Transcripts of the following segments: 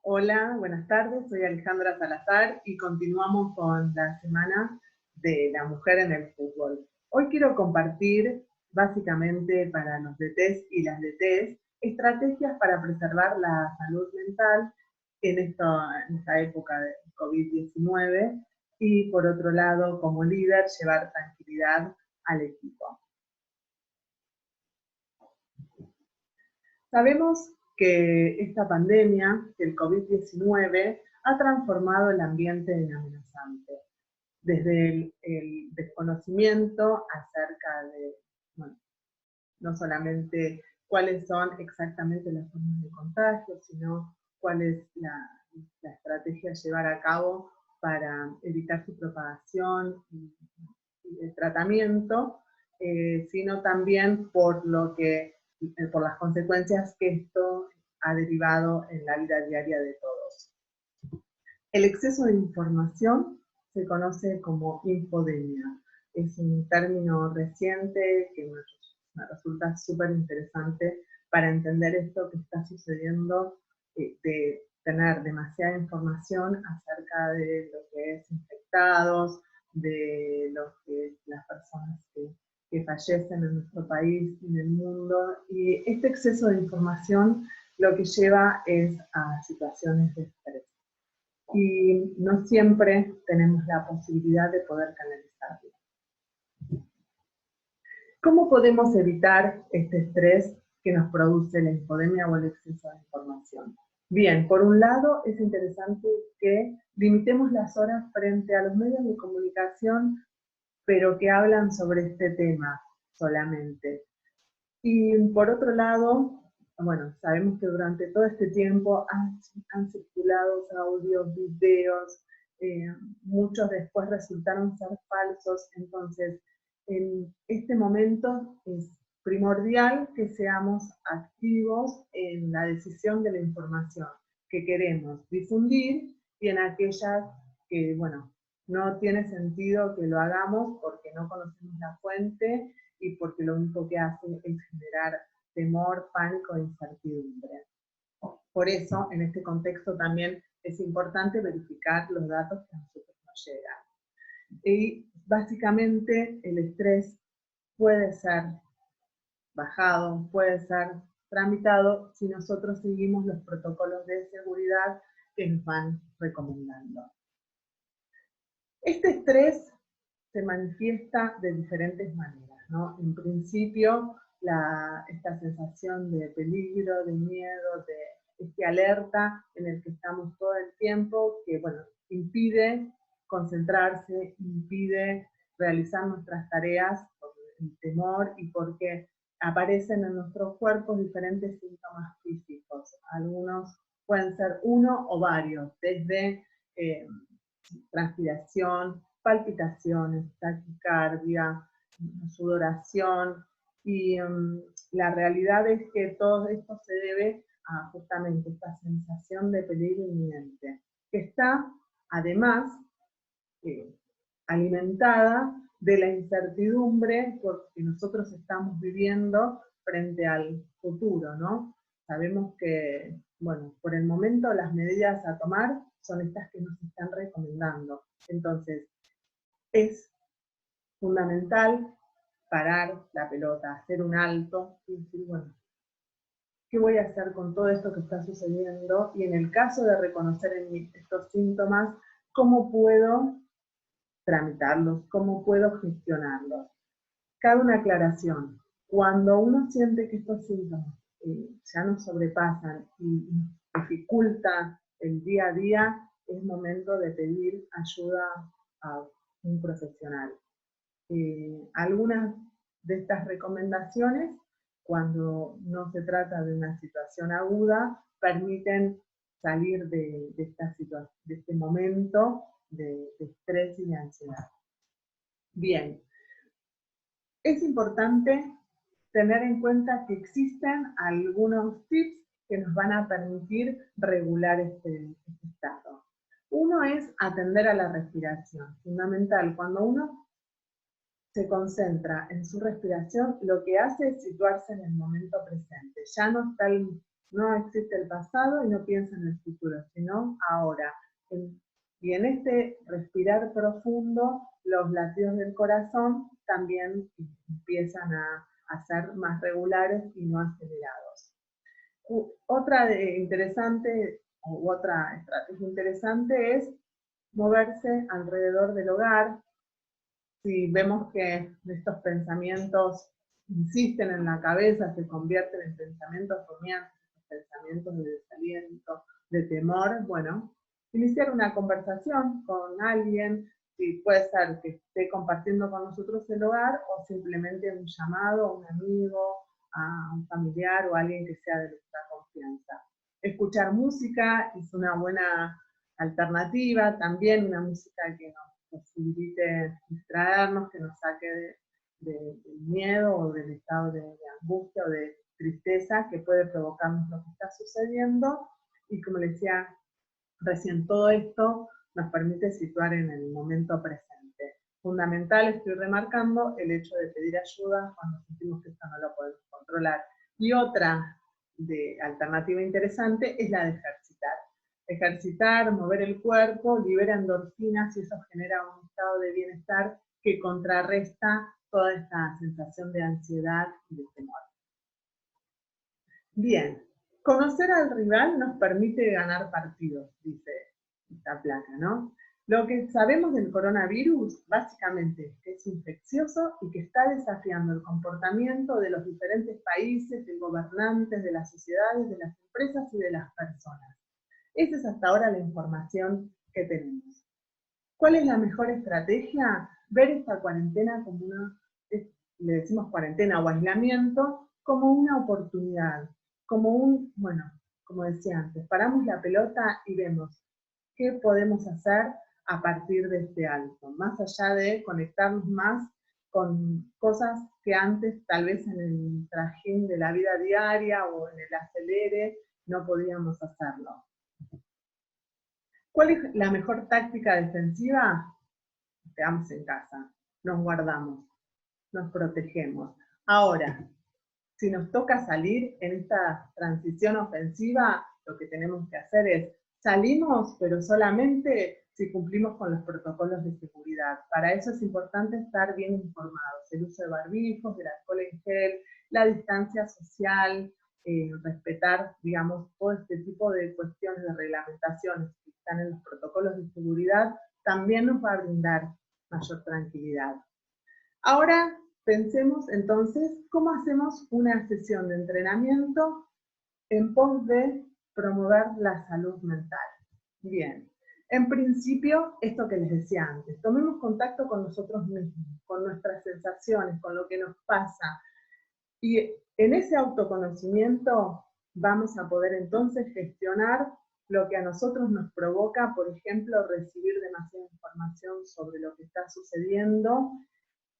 Hola, buenas tardes, soy Alejandra Salazar y continuamos con la semana de la mujer en el fútbol. Hoy quiero compartir, básicamente para los DTs y las DTs, estrategias para preservar la salud mental en esta época de COVID-19 y, por otro lado, como líder, llevar tranquilidad al equipo. Sabemos que esta pandemia, que el COVID-19, ha transformado el ambiente en amenazante. Desde el desconocimiento acerca de, bueno, no solamente cuáles son exactamente las formas de contagio, sino cuál es la estrategia a llevar a cabo para evitar su propagación y el tratamiento, sino también por las consecuencias que esto ha derivado en la vida diaria de todos. El exceso de información se conoce como infodemia. Es un término reciente que me resulta súper interesante para entender esto que está sucediendo, de tener demasiada información acerca de lo que es infectados, de las personas que fallecen en nuestro país y en el mundo. Y este exceso de información lo que lleva es a situaciones de estrés. Y no siempre tenemos la posibilidad de poder canalizarlo. ¿Cómo podemos evitar este estrés que nos produce la infodemia o el exceso de información? Bien, por un lado es interesante que limitemos las horas frente a los medios de comunicación, pero que hablan sobre este tema solamente. Y por otro lado, bueno, sabemos que durante todo este tiempo han circulado audios, videos, muchos después resultaron ser falsos, entonces en este momento es primordial que seamos activos en la decisión de la información que queremos difundir y en aquellas que, bueno, no tiene sentido que lo hagamos porque no conocemos la fuente y porque lo único que hace es generar temor, pánico e incertidumbre. Por eso, en este contexto también es importante verificar los datos que a nosotros nos llegan. Y básicamente el estrés puede ser bajado, puede ser tramitado si nosotros seguimos los protocolos de seguridad que nos van recomendando. Este estrés se manifiesta de diferentes maneras, ¿no? En principio, esta sensación de peligro, de miedo, de este alerta en el que estamos todo el tiempo, que, bueno, impide concentrarse, impide realizar nuestras tareas por el temor y porque aparecen en nuestros cuerpos diferentes síntomas físicos. Algunos pueden ser uno o varios, desde transpiración, palpitaciones, taquicardia, sudoración, y la realidad es que todo esto se debe a justamente esta sensación de peligro inminente, que está además alimentada de la incertidumbre que nosotros estamos viviendo frente al futuro, ¿no? Sabemos que, bueno, por el momento las medidas a tomar son estas que nos están recomendando. Entonces, es fundamental parar la pelota, hacer un alto y decir, bueno, ¿qué voy a hacer con todo esto que está sucediendo? Y en el caso de reconocer en mí estos síntomas, ¿cómo puedo tramitarlos? ¿Cómo puedo gestionarlos? Cabe una aclaración. Cuando uno siente que estos síntomas ya nos sobrepasan y dificulta el día a día, es momento de pedir ayuda a un profesional. Algunas de estas recomendaciones, cuando no se trata de una situación aguda, permiten salir de este momento de estrés y de ansiedad. Bien, es importante tener en cuenta que existen algunos tips que nos van a permitir regular este estado. Uno es atender a la respiración, fundamental. Cuando uno se concentra en su respiración, lo que hace es situarse en el momento presente. Ya no está No existe el pasado y no piensa en el futuro, sino ahora. Y en este respirar profundo, los latidos del corazón también empiezan a ser más regulares y no acelerados. Otra interesante, u otra estrategia interesante es moverse alrededor del hogar. Si vemos que estos pensamientos insisten en la cabeza, se convierten en pensamientos rumiantes, pensamientos de desaliento, de temor, bueno, iniciar una conversación con alguien, si puede ser que esté compartiendo con nosotros el hogar o simplemente un llamado a un amigo, a un familiar o a alguien que sea de nuestra confianza. Escuchar música es una buena alternativa, también una música que nos posibilite distraernos, que nos saque del miedo o del estado de angustia o de tristeza que puede provocarnos lo que está sucediendo. Y como les decía recién, todo esto nos permite situar en el momento presente. Fundamental, estoy remarcando, el hecho de pedir ayuda cuando sentimos que esto no lo podemos controlar. Y otra alternativa interesante es la de ejercitar. Ejercitar, mover el cuerpo, libera endorfinas y eso genera un estado de bienestar que contrarresta toda esta sensación de ansiedad y de temor. Bien, conocer al rival nos permite ganar partidos, dice esta placa, ¿no? Lo que sabemos del coronavirus, básicamente, es que es infeccioso y que está desafiando el comportamiento de los diferentes países, de gobernantes, de las sociedades, de las empresas y de las personas. Esa es hasta ahora la información que tenemos. ¿Cuál es la mejor estrategia? Ver esta cuarentena como le decimos cuarentena o aislamiento, como una oportunidad, como como decía antes, paramos la pelota y vemos qué podemos hacer a partir de este alto, más allá de conectarnos más con cosas que antes tal vez en el trajín de la vida diaria o en el acelere no podíamos hacerlo. ¿Cuál es la mejor táctica defensiva? Quedamos en casa, nos guardamos, nos protegemos. Ahora, si nos toca salir en esta transición ofensiva, lo que tenemos que hacer es salimos, pero solamente si cumplimos con los protocolos de seguridad. Para eso es importante estar bien informados. El uso de barbijos, del alcohol en gel, la distancia social, respetar, digamos, todo este tipo de cuestiones de reglamentaciones que están en los protocolos de seguridad, también nos va a brindar mayor tranquilidad. Ahora pensemos entonces cómo hacemos una sesión de entrenamiento en pos de promover la salud mental. Bien, en principio, esto que les decía antes, tomemos contacto con nosotros mismos, con nuestras sensaciones, con lo que nos pasa. Y en ese autoconocimiento vamos a poder entonces gestionar lo que a nosotros nos provoca, por ejemplo, recibir demasiada información sobre lo que está sucediendo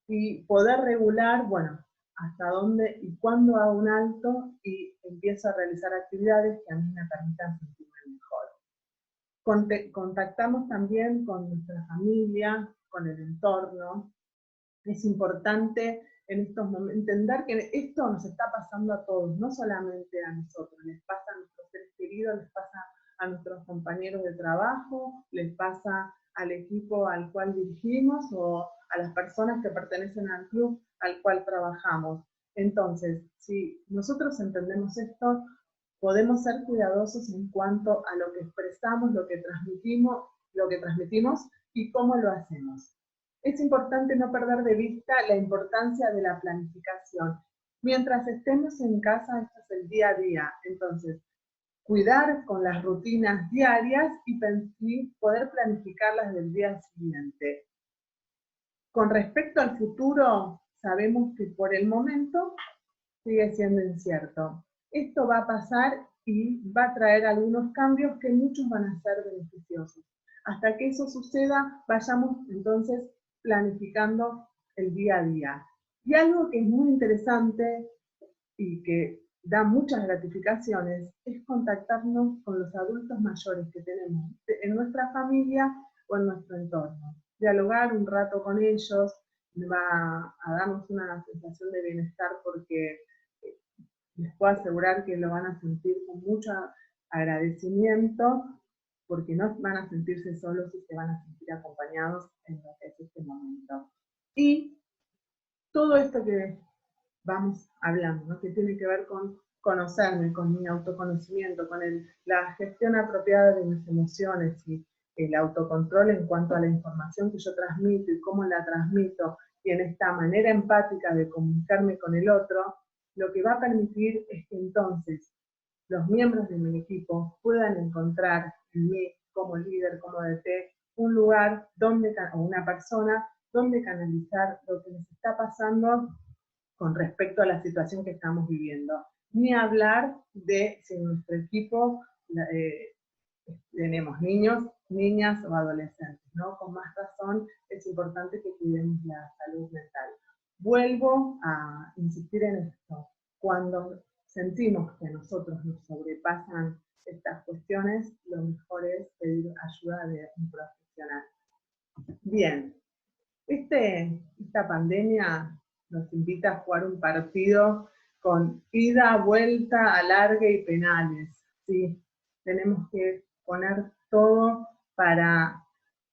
y poder regular, bueno, hasta dónde y cuándo hago un alto y empiezo a realizar actividades que a mí me permitan sentirme mejor. Contactamos también con nuestra familia, con el entorno. Es importante en estos momentos entender que esto nos está pasando a todos, no solamente a nosotros, les pasa a nuestros seres queridos, les pasa a nuestros compañeros de trabajo, les pasa al equipo al cual dirigimos o a las personas que pertenecen al club al cual trabajamos. Entonces, si nosotros entendemos esto, podemos ser cuidadosos en cuanto a lo que expresamos, lo que transmitimos y cómo lo hacemos. Es importante no perder de vista la importancia de la planificación. Mientras estemos en casa, esto es el día a día. Entonces, cuidar con las rutinas diarias y poder planificarlas del día siguiente. Con respecto al futuro, sabemos que por el momento sigue siendo incierto. Esto va a pasar y va a traer algunos cambios que muchos van a ser beneficiosos. Hasta que eso suceda, vayamos entonces planificando el día a día. Y algo que es muy interesante y que da muchas gratificaciones es contactarnos con los adultos mayores que tenemos en nuestra familia o en nuestro entorno. Dialogar un rato con ellos va a darnos una sensación de bienestar porque les puedo asegurar que lo van a sentir con mucho agradecimiento, porque no van a sentirse solos y se van a sentir acompañados en lo que es este momento. Y todo esto que vamos hablando, ¿no? Que tiene que ver con conocerme, con mi autoconocimiento, con la gestión apropiada de mis emociones y el autocontrol en cuanto a la información que yo transmito y cómo la transmito, y en esta manera empática de comunicarme con el otro, lo que va a permitir es que entonces los miembros de mi equipo puedan encontrar en mí, como líder, como DT, un lugar donde, o una persona donde canalizar lo que les está pasando con respecto a la situación que estamos viviendo. Ni hablar de si en nuestro equipo tenemos niños, niñas o adolescentes, ¿no? Con más razón es importante que cuidemos la salud mental. Vuelvo a insistir en esto. Cuando sentimos que a nosotros nos sobrepasan estas cuestiones, lo mejor es pedir ayuda de un profesional. Bien, esta pandemia nos invita a jugar un partido con ida, vuelta, alargue y penales. ¿Sí? Tenemos que poner todo para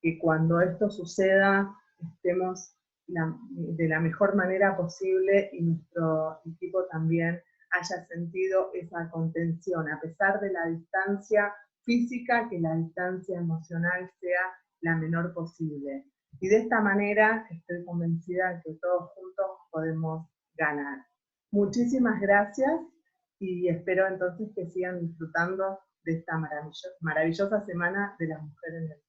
que cuando esto suceda estemos de la mejor manera posible y nuestro equipo también haya sentido esa contención, a pesar de la distancia física, que la distancia emocional sea la menor posible. Y de esta manera estoy convencida que todos juntos podemos ganar. Muchísimas gracias y espero entonces que sigan disfrutando de esta maravillosa semana de las mujeres en el